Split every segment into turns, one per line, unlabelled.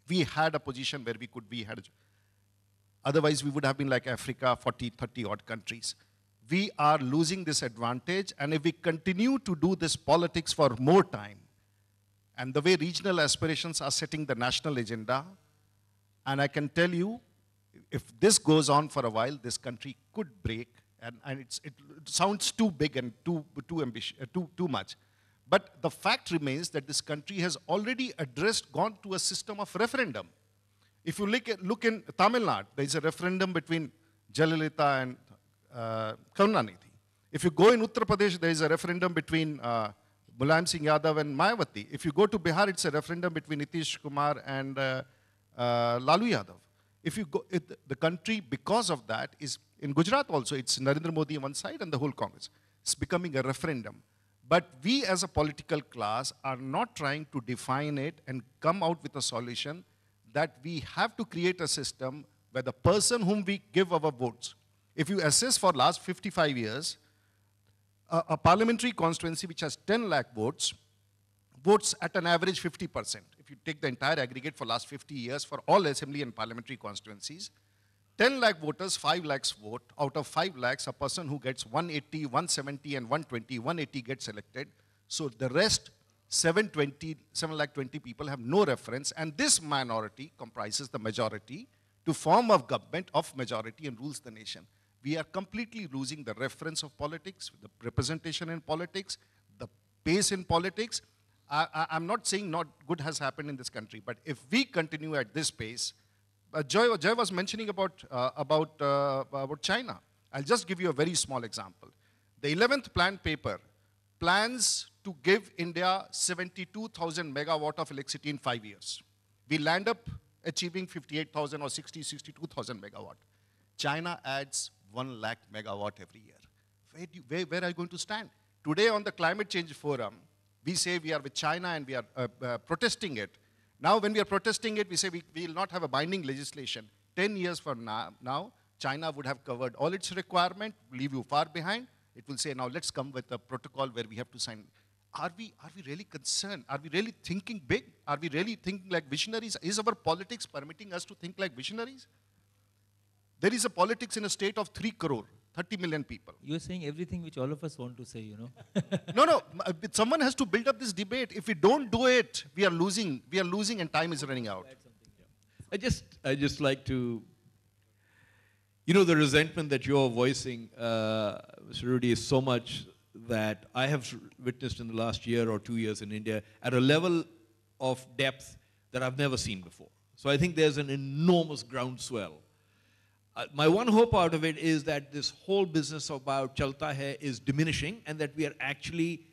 we had a position where otherwise we would have been like Africa, 40, 30 odd countries. We are losing this advantage, and if we continue to do this politics for more time, and the way regional aspirations are setting the national agenda, and I can tell you, if this goes on for a while, this country could break, and it sounds too big and too ambitious, too much. But the fact remains that this country has already gone to a system of referendum. If you look in Tamil Nadu, there is a referendum between Jayalalitha and Karunanidhi. If you go in Uttar Pradesh, there is a referendum between Mulayam Singh Yadav and Mayawati. If you go to Bihar, it's a referendum between Nitish Kumar and Lalu Yadav. If you go, the country, because of that, is in Gujarat also, it's Narendra Modi on one side and the whole Congress. It's becoming a referendum. But we as a political class are not trying to define it and come out with a solution that we have to create a system where the person whom we give our votes, if you assess for last 55 years, a parliamentary constituency which has 10 lakh votes at an average 50%. If you take the entire aggregate for last 50 years for all assembly and parliamentary constituencies, 10 lakh voters, 5 lakhs vote. Out of 5 lakhs, a person who gets 180, 170, and 120, 180 gets elected. So the rest, 720 people have no reference, and this minority comprises the majority to form a government of majority and rules the nation. We are completely losing the reference of politics, the representation in politics, the pace in politics. I'm not saying not good has happened in this country, but if we continue at this pace, Joy was mentioning about China. I'll just give you a very small example. The 11th plan paper plans to give India 72,000 megawatt of electricity in 5 years. We land up achieving 58,000 or 62,000 megawatt. China adds 1 lakh megawatt every year. Where are you going to stand? Today on the Climate Change Forum, we say we are with China and we are protesting it. Now when we are protesting it, we say we will not have a binding legislation. 10 years from now, China would have covered all its requirement, leave you far behind. It will say, now let's come with a protocol where we have to sign. Are we really concerned? Are we really thinking big? Are we really thinking like visionaries? Is our politics permitting us to think like visionaries? There is a politics in a state of 3 crore, 30 million people.
You're saying everything which all of us want to say, you know.
No, someone has to build up this debate. If we don't do it, we are losing and time is running out.
I just like to, you know, the resentment that you're voicing, Mr. Rudy, is so much that I have witnessed in the last year or 2 years in India at a level of depth that I've never seen before. So I think there's an enormous groundswell. My one hope out of it is that this whole business about chalta hai is diminishing, and that we are actually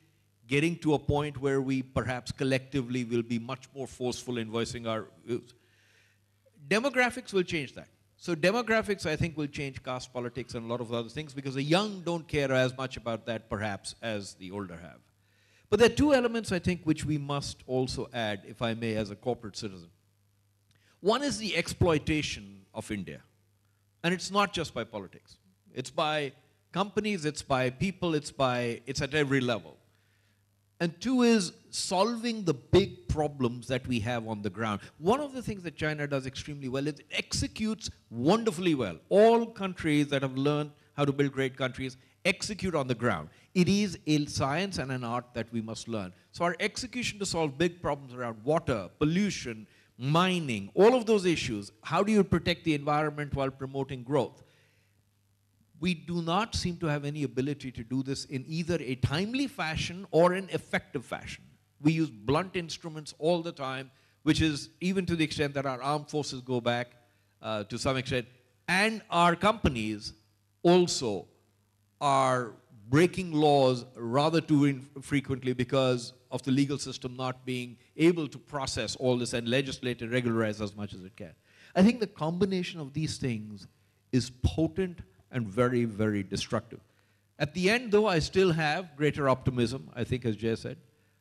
getting to a point where we perhaps collectively will be much more forceful in voicing our views. Demographics will change that. So demographics, I think, will change caste politics and a lot of other things, because the young don't care as much about that perhaps as the older have. But there are two elements, I think, which we must also add, if I may, as a corporate citizen. One is the exploitation of India. And it's not just by politics. It's by companies, it's by people, it's at every level. And two is solving the big problems that we have on the ground. One of the things that China does extremely well is it executes wonderfully well. All countries that have learned how to build great countries execute on the ground. It is a science and an art that we must learn. So our execution to solve big problems around water, pollution, mining, all of those issues, how do you protect the environment while promoting growth? We do not seem to have any ability to do this in either a timely fashion or an effective fashion. We use blunt instruments all the time, which is even to the extent that our armed forces go back to some extent, and our companies also are breaking laws rather too frequently because of the legal system not being able to process all this and legislate and regularize as much as it can. I think the combination of these things is potent and very, very destructive. At the end, though, I still have greater optimism, I think, as Jay said.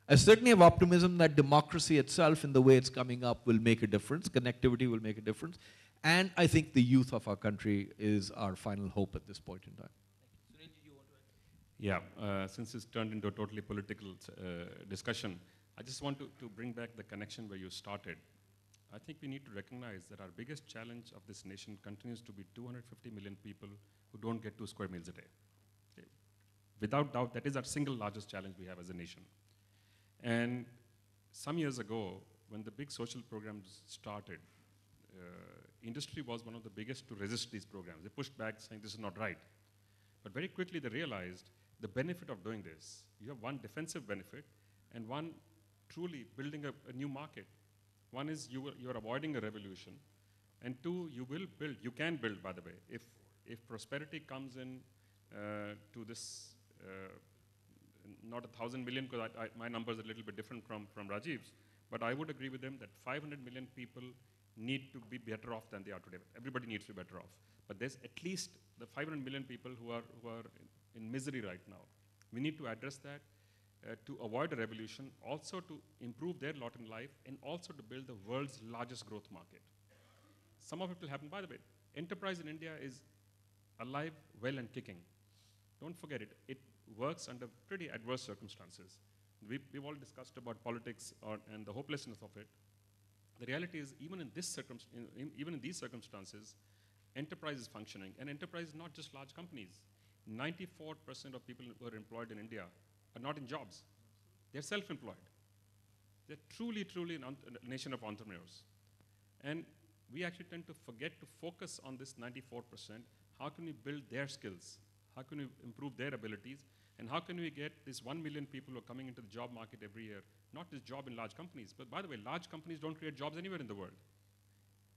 I certainly have optimism that democracy itself, in the way it's coming up, will make a difference. Connectivity will make a difference. And I think the youth of our country is our final hope at this point in time.
Yeah, since it's turned into a totally political discussion, I just want to bring back the connection where you started. I think we need to recognize that our biggest challenge of this nation continues to be 250 million people who don't get 2 square meals a day. Okay. Without doubt, that is our single largest challenge we have as a nation. And some years ago, when the big social programs started, industry was one of the biggest to resist these programs. They pushed back saying this is not right. But very quickly they realized the benefit of doing this. You have one defensive benefit and one truly building a new market. One is you're avoiding a revolution, and two, you can build, by the way. If prosperity comes in to this, not 1,000 million, because my number is a little bit different from Rajiv's, but I would agree with him that 500 million people need to be better off than they are today. Everybody needs to be better off. But there's at least the 500 million people who are in misery right now. We need to address that to avoid a revolution, also to improve their lot in life, and also to build the world's largest growth market. Some of it will happen. By the way, enterprise in India is alive, well, and kicking. Don't forget it. It works under pretty adverse circumstances. We've all discussed about politics and the hopelessness of it. The reality is, even in these circumstances, enterprise is functioning. And enterprise is not just large companies. 94% of people who are employed in India are not in jobs. They're self-employed. They're truly, truly a nation of entrepreneurs. And we actually tend to forget to focus on this 94%. How can we build their skills? How can we improve their abilities? And how can we get this 1 million people who are coming into the job market every year, not just job in large companies, but by the way, large companies don't create jobs anywhere in the world.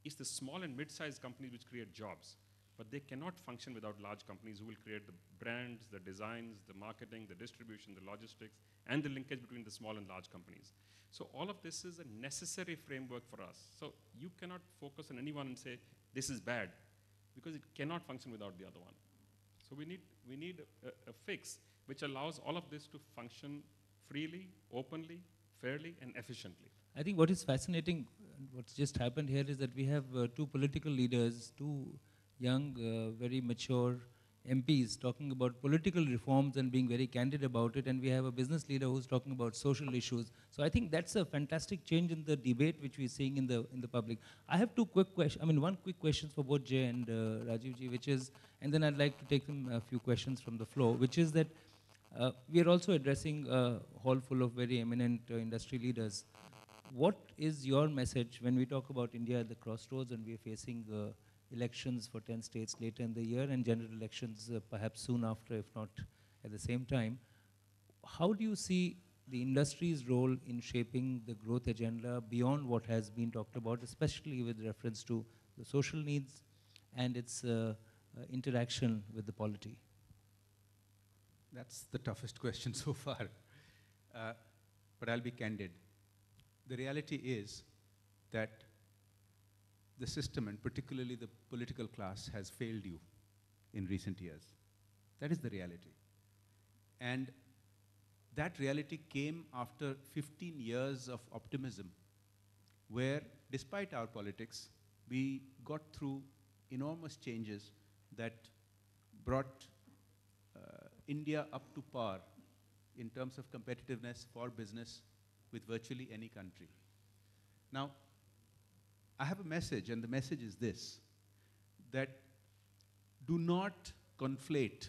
It's the small and mid-sized companies which create jobs, but they cannot function without large companies who will create the brands, the designs, the marketing, the distribution, the logistics, and the linkage between the small and large companies. So all of this is a necessary framework for us. So you cannot focus on anyone and say, this is bad, because it cannot function without the other one. So we need a fix which allows all of this to function freely, openly, fairly, and efficiently.
I think what is fascinating, what's just happened here is that we have two political leaders, two young, very mature MPs talking about political reforms and being very candid about it, and we have a business leader who's talking about social issues. So I think that's a fantastic change in the debate which we're seeing in the public. I have two quick questions. I mean, one quick question for both Jay and Rajiv ji, which is, and then I'd like to take a few questions from the floor, which is that we are also addressing a hall full of very eminent industry leaders. What is your message when we talk about India at the crossroads and we are facing elections for 10 states later in the year and general elections perhaps soon after, if not at the same time? How do you see the industry's role in shaping the growth agenda beyond what has been talked about, especially with reference to the social needs and its interaction with the polity?
That's the toughest question so far, but I'll be candid. The reality is that the system, and particularly the political class, has failed you in recent years. That is the reality. And that reality came after 15 years of optimism, where, despite our politics, we got through enormous changes that brought India up to par in terms of competitiveness for business with virtually any country. Now, I have a message, and the message is this, that do not conflate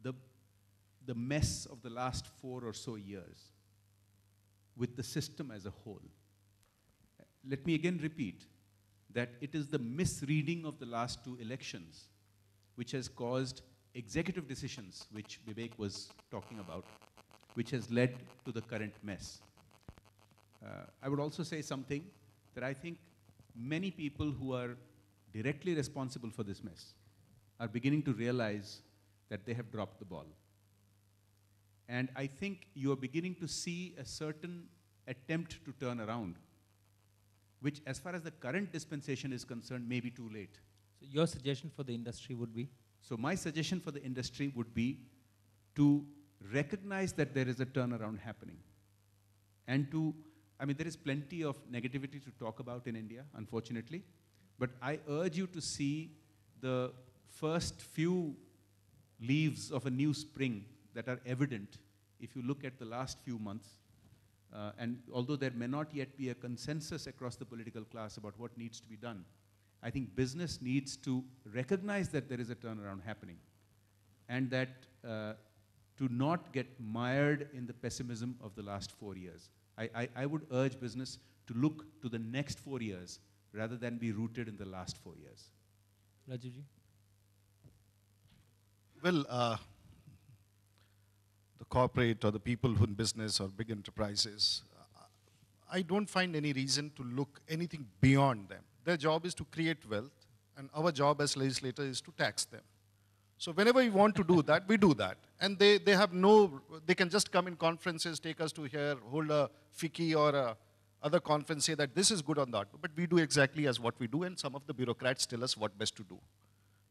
the mess of the last 4 or so years with the system as a whole. Let me again repeat that it is the misreading of the last 2 elections which has caused executive decisions, which Bibek was talking about, which has led to the current mess. I would also say something that I think many people who are directly responsible for this mess are beginning to realize that they have dropped the ball. And I think you are beginning to see a certain attempt to turn around, which, as far as the current dispensation is concerned, may be too late.
So your suggestion for the industry would be?
So my suggestion for the industry would be to recognize that there is a turnaround happening. And there is plenty of negativity to talk about in India, unfortunately. But I urge you to see the first few leaves of a new spring that are evident if you look at the last few months. And although there may not yet be a consensus across the political class about what needs to be done, I think business needs to recognize that there is a turnaround happening, and that to not get mired in the pessimism of the last 4 years. I would urge business to look to the next 4 years rather than be rooted in the last 4 years.
Rajivji?
Well, the corporate or the people who in business or big enterprises, I don't find any reason to look anything beyond them. Their job is to create wealth, and our job as legislators is to tax them. So whenever we want to do that, we do that. And they have no, they can just come in conferences, take us to here, hold a FICCI or a other conference, say that this is good on that. But we do exactly as what we do, and some of the bureaucrats tell us what best to do.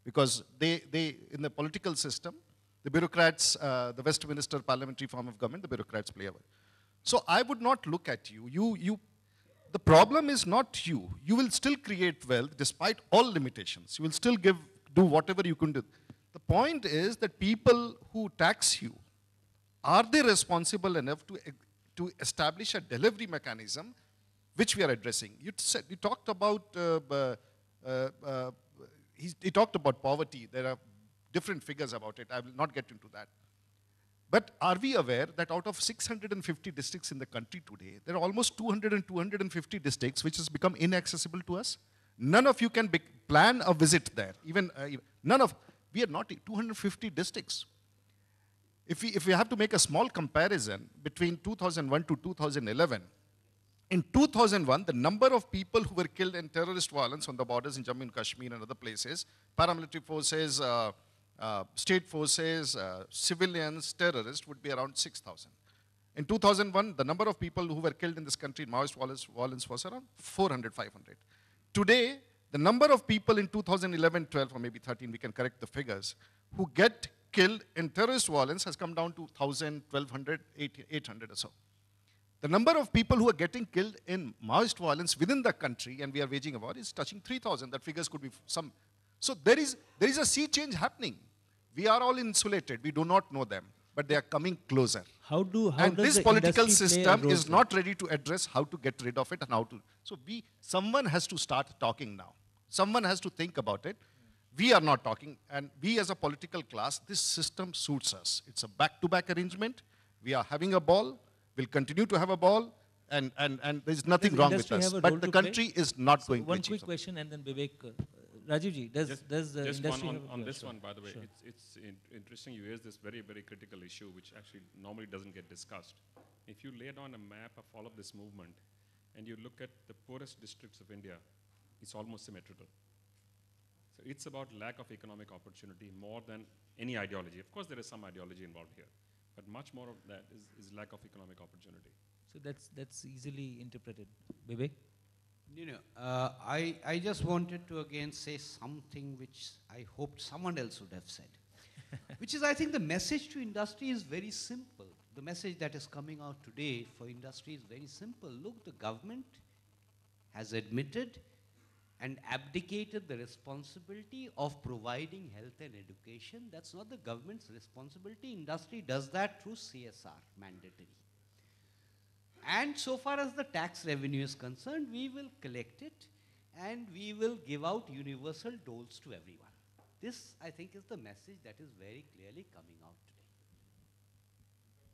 Because they in the political system, the bureaucrats, the Westminster parliamentary form of government, the bureaucrats play over. So I would not look at you. The problem is not you. You will still create wealth despite all limitations. You will still do whatever you can do. The point is that people who tax you, are they responsible enough to establish a delivery mechanism which we are addressing? You talked about he talked about poverty. There are different figures about it. I will not get into that. But are we aware that out of 650 districts in the country today, there are almost 200 and 250 districts which has become inaccessible to us? None of you can plan a visit there. Even none of, we are not 250 districts. If we have to make a small comparison between 2001 to 2011, in 2001, the number of people who were killed in terrorist violence on the borders in Jammu and Kashmir and other places, paramilitary forces, state forces, civilians, terrorists, would be around 6,000. In 2001, the number of people who were killed in this country in Maoist violence was around 400, 500. Today, the number of people in 2011, 12, or maybe 13, we can correct the figures, who get killed in terrorist violence has come down to 1,000, 1,200, 800 or so. The number of people who are getting killed in Maoist violence within the country, and we are waging a war, is touching 3,000. That figures could be some. So there is a sea change happening. We are all insulated. We do not know them, but they are coming closer.
And
this political system is not ready to address how to get rid of it and how to. So someone has to start talking now. Someone has to think about it. We are not talking, and we as a political class, this system suits us. It's a back-to-back arrangement. We are having a ball. We'll continue to have a ball, and there's nothing wrong with us. But the country is not going to achieve.
One quick question, and then Bibek. Rajivji, does the industry
one
have
on this one, by the way, sure. It's interesting you raise this very, very critical issue, which actually normally doesn't get discussed. If you lay down a map of all of this movement, and you look at the poorest districts of India, it's almost symmetrical. So it's about lack of economic opportunity more than any ideology. Of course, there is some ideology involved here, but much more of that is lack of economic opportunity.
So that's easily interpreted. Bibek?
I just wanted to again say something which I hoped someone else would have said, which is, I think the message to industry is very simple. The message that is coming out today for industry is very simple. Look, the government has admitted and abdicated the responsibility of providing health and education. That's not the government's responsibility. Industry does that through CSR, mandatory. And so far as the tax revenue is concerned, we will collect it and we will give out universal doles to everyone. This, I think, is the message that is very clearly coming out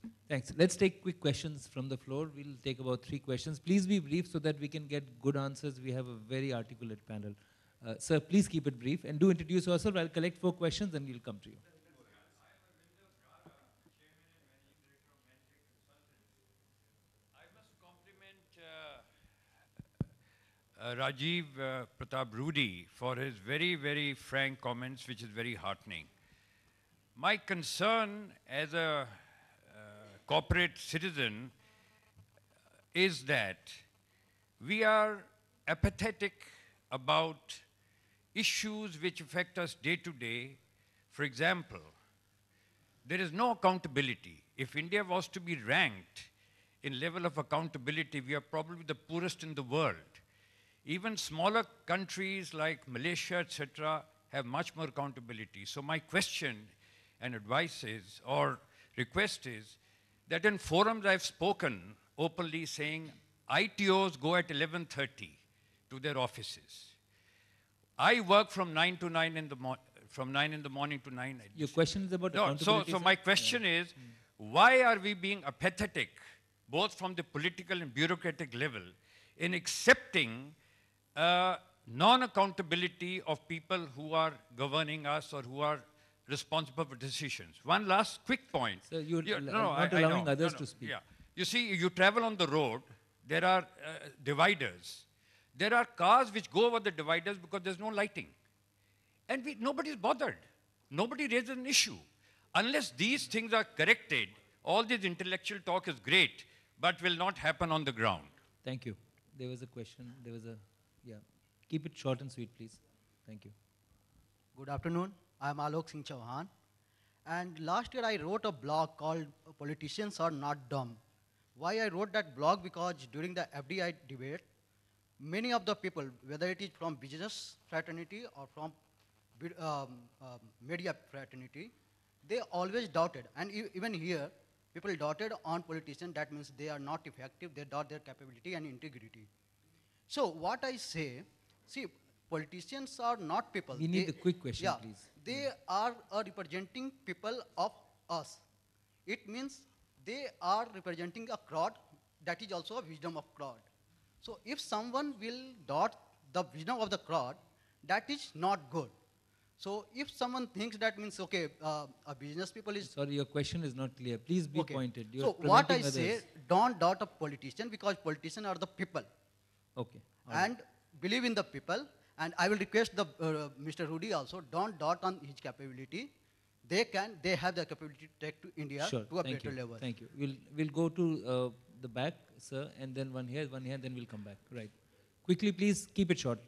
today.
Thanks. Let's take quick questions from the floor. We'll take about 3 questions. Please be brief so that we can get good answers. We have a very articulate panel. Sir, please keep it brief and do introduce yourself. I'll collect 4 questions and we'll come to you.
Rajiv, Pratap, Rudy for his very, very frank comments, which is very heartening. My concern as a corporate citizen is that we are apathetic about issues which affect us day to day. For example, there is no accountability. If India was to be ranked in level of accountability, we are probably the poorest in the world. Even smaller countries like Malaysia, etc., have much more accountability. So my question and advice is, or request is, that in forums I've spoken openly saying ITOs go at 11:30 to their offices. I work from 9 to 9 in the from 9 in the morning to 9.
Your question is about
No,
accountability,
so
sir?
my question is, why are we being apathetic, both from the political and bureaucratic level, in accepting non-accountability of people who are governing us or who are responsible for decisions? One last quick point.
Sir, you're
no,
not
I
allowing
know.
others to speak.
Yeah. You see, you travel on the road, there are dividers. There are cars which go over the dividers because there's no lighting. And nobody's bothered. Nobody raises an issue. Unless these things are corrected, all this intellectual talk is great, but will not happen on the ground.
Thank you. There was a question. There was a, yeah. Keep it short and sweet, please. Thank you.
Good afternoon. I'm Alok Singh Chauhan. And last year I wrote a blog called Politicians Are Not Dumb. Why I wrote that blog? Because during the FDI debate, many of the people, whether it is from business fraternity or from media fraternity, they always doubted. And even here, people doubted on politicians. That means they are not effective. They doubt their capability and integrity. So what I say, see, politicians are not people.
We need a quick question,
yeah,
please.
They are representing people of us. It means they are representing a crowd that is also a wisdom of crowd. So if someone will doubt the wisdom of the crowd, that is not good. So if someone thinks that means, okay, a business people is...
Sorry, your question is not clear. Please be pointed. You're
so what I
others.
say, don't doubt a politician because politicians are the people.
Okay.
And believe in the people. And I will request the Mr. Rudy also, don't doubt on his capability. They have the capability to take to India to a better level.
Thank you. We'll go to the back, sir, and then one here, then we'll come back. Right. Quickly, please keep it short.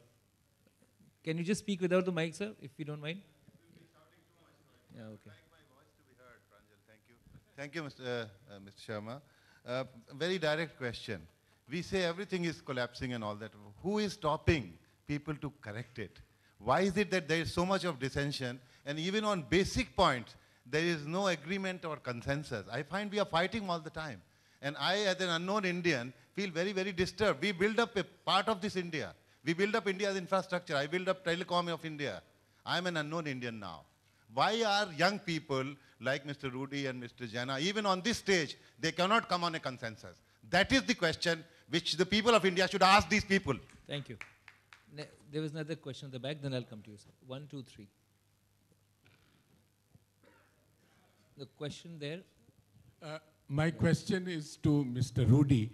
Can you just speak without the mic, sir, if you don't mind? Yeah, okay.
I'd like my voice to be heard, Pranjal. Thank you. Thank you, Mr. Sharma. Very direct question. We say everything is collapsing and all that. Who is stopping people to correct it? Why is it that there is so much of dissension, and even on basic points, there is no agreement or consensus? I find we are fighting all the time. And I, as an unknown Indian, feel very, very disturbed. We build up a part of this India. We build up India's infrastructure. I build up telecom of India. I am an unknown Indian now. Why are young people like Mr. Rudy and Mr. Jana, even on this stage, they cannot come on a consensus? That is the question which the people of India should ask these people.
Thank you. There was another question at the back, then I'll come to you, sir. 1, 2, 3. The question there.
My question is to Mr. Rudy.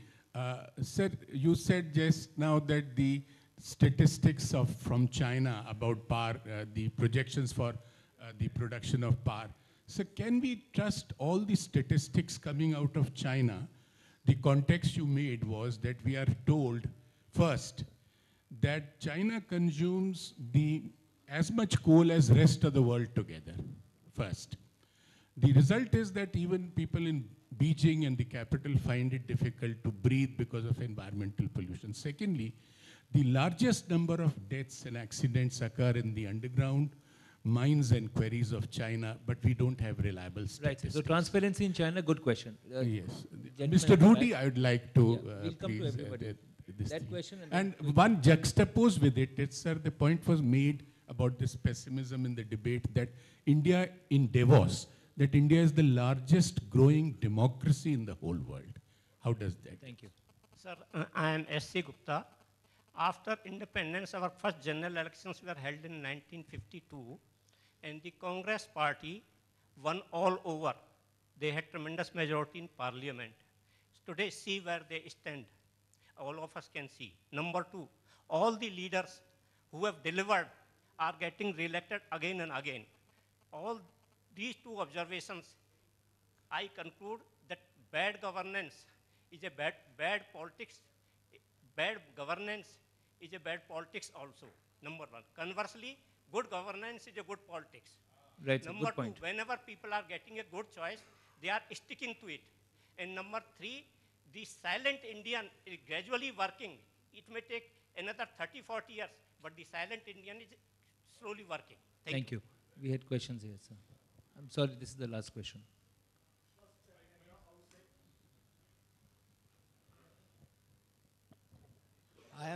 Sir, you said just now that the statistics from China about power, the projections for the production of power. So can we trust all the statistics coming out of China? The context you made was that we are told, first, that China consumes as much coal as rest of the world together, first. The result is that even people in Beijing and the capital find it difficult to breathe because of environmental pollution. Secondly, the largest number of deaths and accidents occur in the underground mines and quarries of China, but we don't have reliable statistics.
Right. So transparency in China, good question.
Yes. Mr. Rudy, I would like to
we'll come to everybody. That
thing.
question
And one juxtaposed with it, sir, the point was made about this pessimism in the debate that India in Davos, that India is the largest growing democracy in the whole world. How does that?
Thank you.
Sir, I am S.C. Gupta. After independence, our first general elections were held in 1952, and the Congress party won all over. They had tremendous majority in parliament. Today, see where they stand. All of us can see. Number 2, all the leaders who have delivered are getting re-elected again and again. All these two observations, I conclude that bad governance is a bad politics. Bad governance is a bad politics also, number 1. Conversely, good governance is a good politics.
Right,
number
good
2, whenever people are getting a good choice, they are sticking to it. And number 3, the silent Indian is gradually working. It may take another 30, 40 years, but the silent Indian is slowly working. Thank you.
We had questions here, sir. I'm sorry, this is the last question.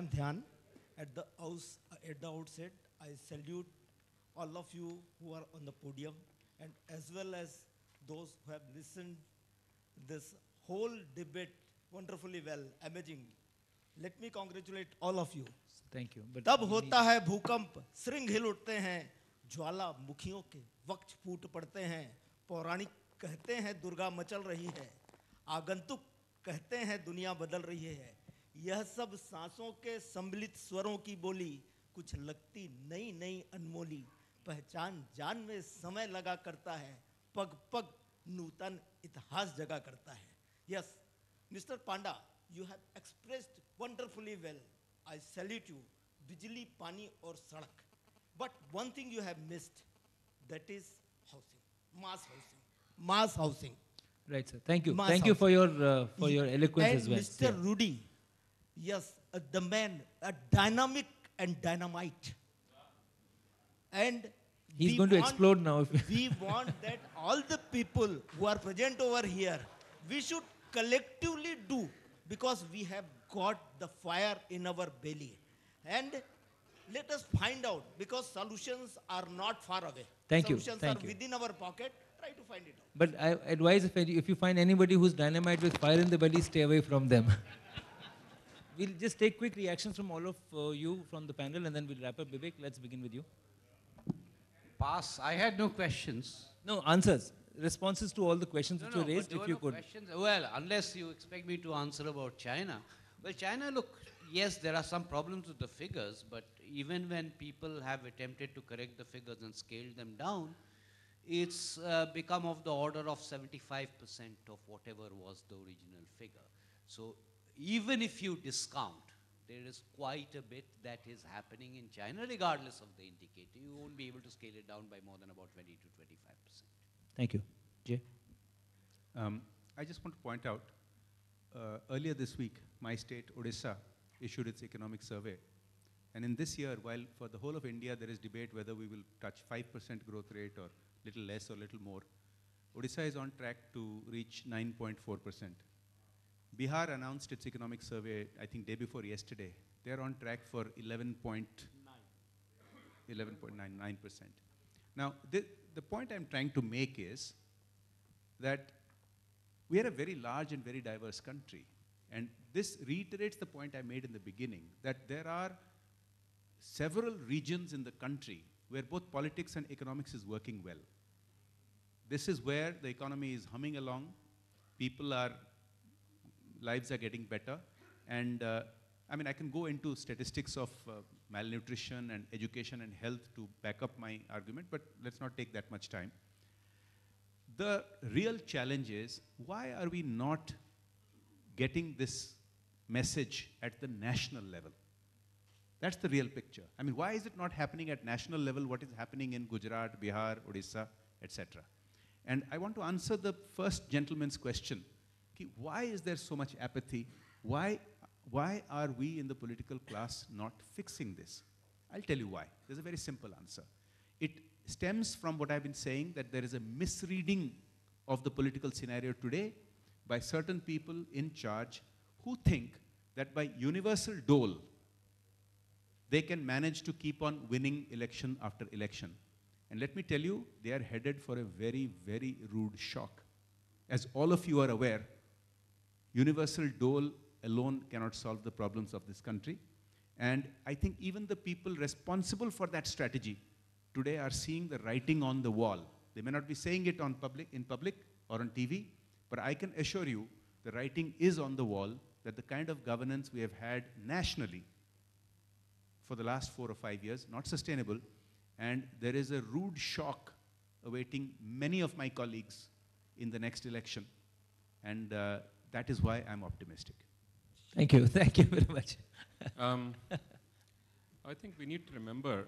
am Dhyan. At the outset, I salute all of you who are on the podium, and as well as those who have listened this whole debate wonderfully well, amazing. Let me congratulate all of you.
Thank you. But
तब होता है भूकंप, श्रृंग हिल उठते हैं, ज्वालामुखियों के वक्त फूट पड़ते हैं, पौराणिक कहते हैं दुर्गा मचल रही है, आगंतुक कहते हैं दुनिया बदल रही है, यह सब सांसों के सम्मिलित स्वरों की बोली, कुछ लगती नई नई अनमोली, पहचान जान में समय लगा करता है, पग पग नूतन इतिहास जगा करता है. Yes, Mr. Panda, you have expressed wonderfully well. I salute you. Bijli, pani और सड़क. But one thing you have missed, that is housing, mass housing, mass housing.
Right, sir. Thank you.
Mass
Thank you for
housing.
your eloquence
And
as well.
Mr.
Yeah.
Rudy, yes, the man, a dynamic and dynamite. And
He's
we
going to
want-
explode now.
We want that all the people who are present over here, we should collectively do, because we have got the fire in our belly. And let us find out, because solutions are not far away.
Thank you,
Solutions
thank
are
you.
within our pocket. Try to find it out.
But I advise if you find anybody who's dynamite with fire in the belly, stay away from them. We'll just take quick reactions from all of you from the panel, and then we'll wrap up. Bibek, let's begin with you.
Pass. I had no questions.
No, answers. Responses to all the questions
No,
which
no,
were
but
raised,
there
if
were
you
no
could.
questions. Well, unless you expect me to answer about China. Well, China, look, yes, there are some problems with the figures, but even when people have attempted to correct the figures and scale them down, it's become of the order of 75% of whatever was the original figure. So even if you discount, there is quite a bit that is happening in China, regardless of the indicator. You won't be able to scale it down by more than about 20 to 25%.
Thank you. Jay?
I just want to point out, earlier this week, my state, Odisha, issued its economic survey. And in this year, while for the whole of India there is debate whether we will touch 5% growth rate or little less or little more, Odisha is on track to reach 9.4%. Bihar announced its economic survey, I think day before yesterday. They're on track for 11.99%. Now, the point I'm trying to make is that we are a very large and very diverse country. And this reiterates the point I made in the beginning, that there are several regions in the country where both politics and economics is working well. This is where the economy is humming along, lives are getting better, and I mean, I can go into statistics of malnutrition and education and health to back up my argument, but let's not take that much time. The real challenge is, why are we not getting this message at the national level? That's the real picture. I mean, why is it not happening at national level? What is happening in Gujarat, Bihar, Odisha, etc.? And I want to answer the first gentleman's question. Okay, why is there so much apathy? Why are we in the political class not fixing this? I'll tell you why. There's a very simple answer. It stems from what I've been saying, that there is a misreading of the political scenario today by certain people in charge who think that by universal dole, they can manage to keep on winning election after election. And let me tell you, they are headed for a very, very rude shock. As all of you are aware, universal dole alone cannot solve the problems of this country. And I think even the people responsible for that strategy today are seeing the writing on the wall. They may not be saying it in public or on TV, but I can assure you the writing is on the wall that the kind of governance we have had nationally for the last 4 or 5 years, not sustainable, and there is a rude shock awaiting many of my colleagues in the next election. And that is why I'm optimistic.
Thank you. Thank you very much.
I think we need to remember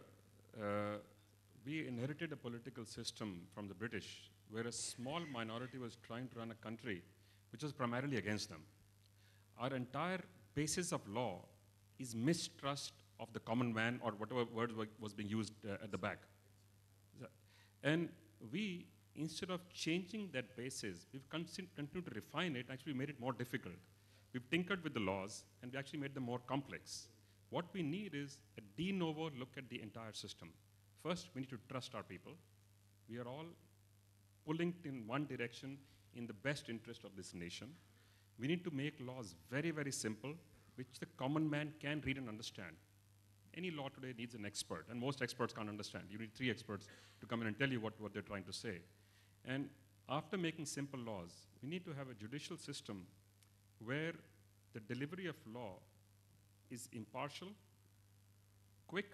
we inherited a political system from the British where a small minority was trying to run a country which was primarily against them. Our entire basis of law is mistrust of the common man, or whatever word was being used at the back. And we, instead of changing that basis, we've continued to refine it, actually made it more difficult. We've tinkered with the laws, and we actually made them more complex. What we need is a de novo look at the entire system. First, we need to trust our people. We are all pulling in one direction in the best interest of this nation. We need to make laws very, very simple, which the common man can read and understand. Any law today needs an expert, and most experts can't understand. You need 3 experts to come in and tell you what they're trying to say. And after making simple laws, we need to have a judicial system where the delivery of law is impartial, quick.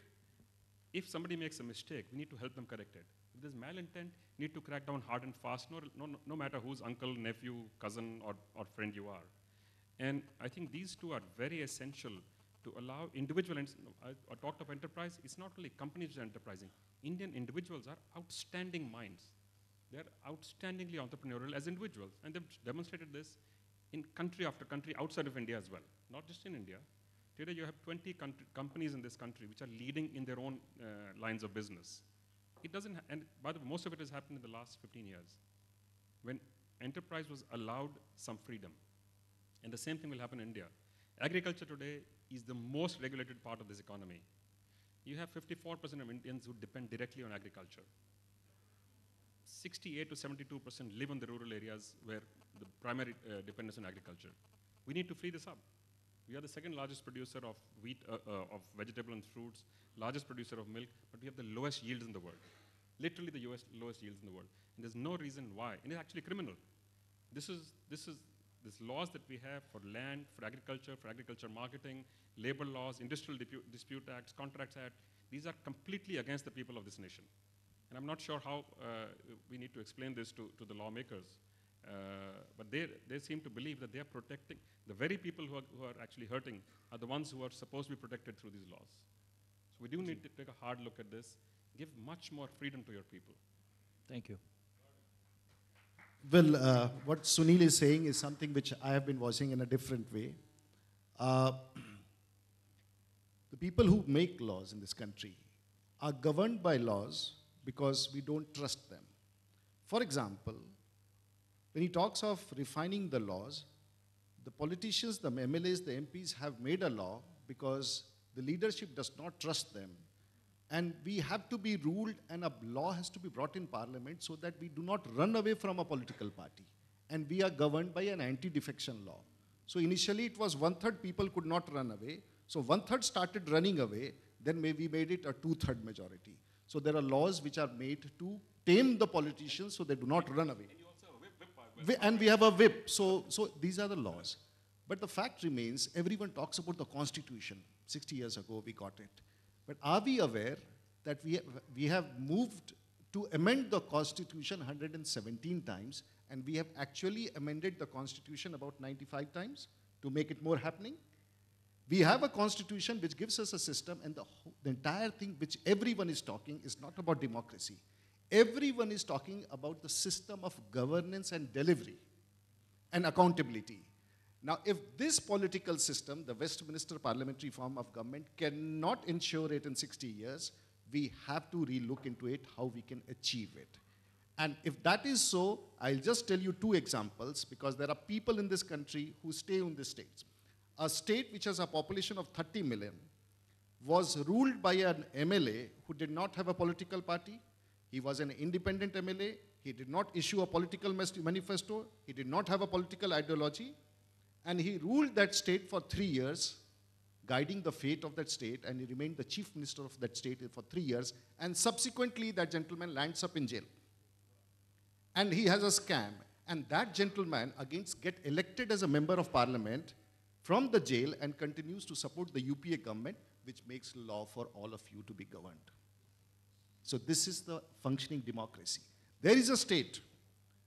If somebody makes a mistake, we need to help them correct it. If there's malintent, we need to crack down hard and fast, no matter whose uncle, nephew, cousin, or friend you are. And I think these two are very essential to allow individual, I talked of enterprise, it's not only companies which are enterprising. Indian individuals are outstanding minds. They're outstandingly entrepreneurial as individuals, and they've demonstrated this in country after country outside of India as well, not just in India. Today you have 20 companies in this country which are leading in their own lines of business. It doesn't, and by the way, most of it has happened in the last 15 years, when enterprise was allowed some freedom. And the same thing will happen in India. Agriculture today is the most regulated part of this economy. You have 54% of Indians who depend directly on agriculture. 68 to 72% live in the rural areas where the primary dependence on agriculture. We need to free this up. We are the second largest producer of wheat, of vegetable and fruits, largest producer of milk, but we have the lowest yields in the world. Literally the lowest yields in the world. And there's no reason why, and it's actually criminal. These laws that we have for land, for agriculture marketing, labor laws, industrial dispute acts, contracts act, these are completely against the people of this nation. And I'm not sure how we need to explain this to the lawmakers. But they seem to believe that they are protecting, the very people who are actually hurting are the ones who are supposed to be protected through these laws. So we do need to take a hard look at this, give much more freedom to your people.
Thank you.
Well, what Sunil is saying is something which I have been voicing in a different way. The people who make laws in this country are governed by laws because we don't trust them. For example, when he talks of refining the laws, the politicians, the MLAs, the MPs have made a law because the leadership does not trust them. And we have to be ruled, and a law has to be brought in parliament so that we do not run away from a political party. And we are governed by an anti-defection law. So initially it was 1/3 people could not run away. So 1/3 started running away, then we made it a 2/3 majority. So there are laws which are made to tame the politicians so they do not run away. And we have a whip, so these are the laws. But the fact remains, everyone talks about the Constitution. 60 years ago we got it. But are we aware that we have moved to amend the Constitution 117 times, and we have actually amended the Constitution about 95 times to make it more happening? We have a Constitution which gives us a system, and the entire thing which everyone is talking is not about democracy. Everyone is talking about the system of governance and delivery and accountability. Now, if this political system, the Westminster parliamentary form of government, cannot ensure it in 60 years, we have to relook into it, how we can achieve it. And if that is so, I'll just tell you 2 examples, because there are people in this country who stay in the states. A state which has a population of 30 million was ruled by an MLA who did not have a political party. He was an independent MLA. He did not issue a political manifesto. He did not have a political ideology. And he ruled that state for 3 years, guiding the fate of that state, and he remained the chief minister of that state for 3 years. And subsequently, that gentleman lands up in jail. And he has a scam. And that gentleman, get elected as a member of parliament from the jail and continues to support the UPA government, which makes law for all of you to be governed. So this is the functioning democracy. There is a state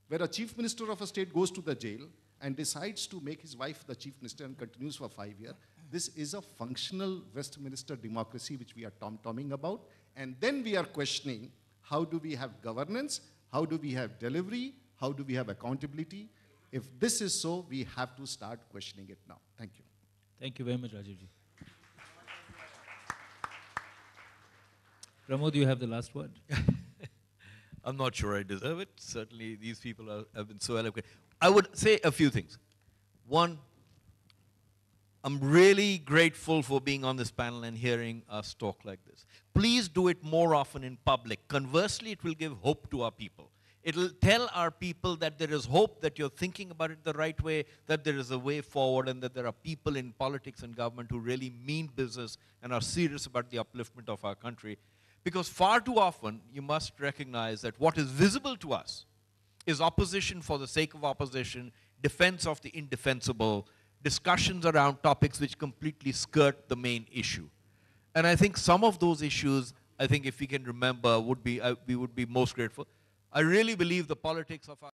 where a chief minister of a state goes to the jail and decides to make his wife the chief minister and continues for 5 years. This is a functional Westminster democracy which we are tom-tomming about. And then we are questioning, how do we have governance? How do we have delivery? How do we have accountability? If this is so, we have to start questioning it now. Thank you.
Thank you very much, Rajiv. Pramod, you have the last word.
I'm not sure I deserve it. Certainly, these people have been so eloquent. I would say a few things. One, I'm really grateful for being on this panel and hearing us talk like this. Please do it more often in public. Conversely, it will give hope to our people. It'll tell our people that there is hope, that you're thinking about it the right way, that there is a way forward, and that there are people in politics and government who really mean business and are serious about the upliftment of our country. Because far too often, you must recognize that what is visible to us is opposition for the sake of opposition, defense of the indefensible, discussions around topics which completely skirt the main issue. And I think some of those issues, I think if we can remember, we would be most grateful. I really believe the politics of our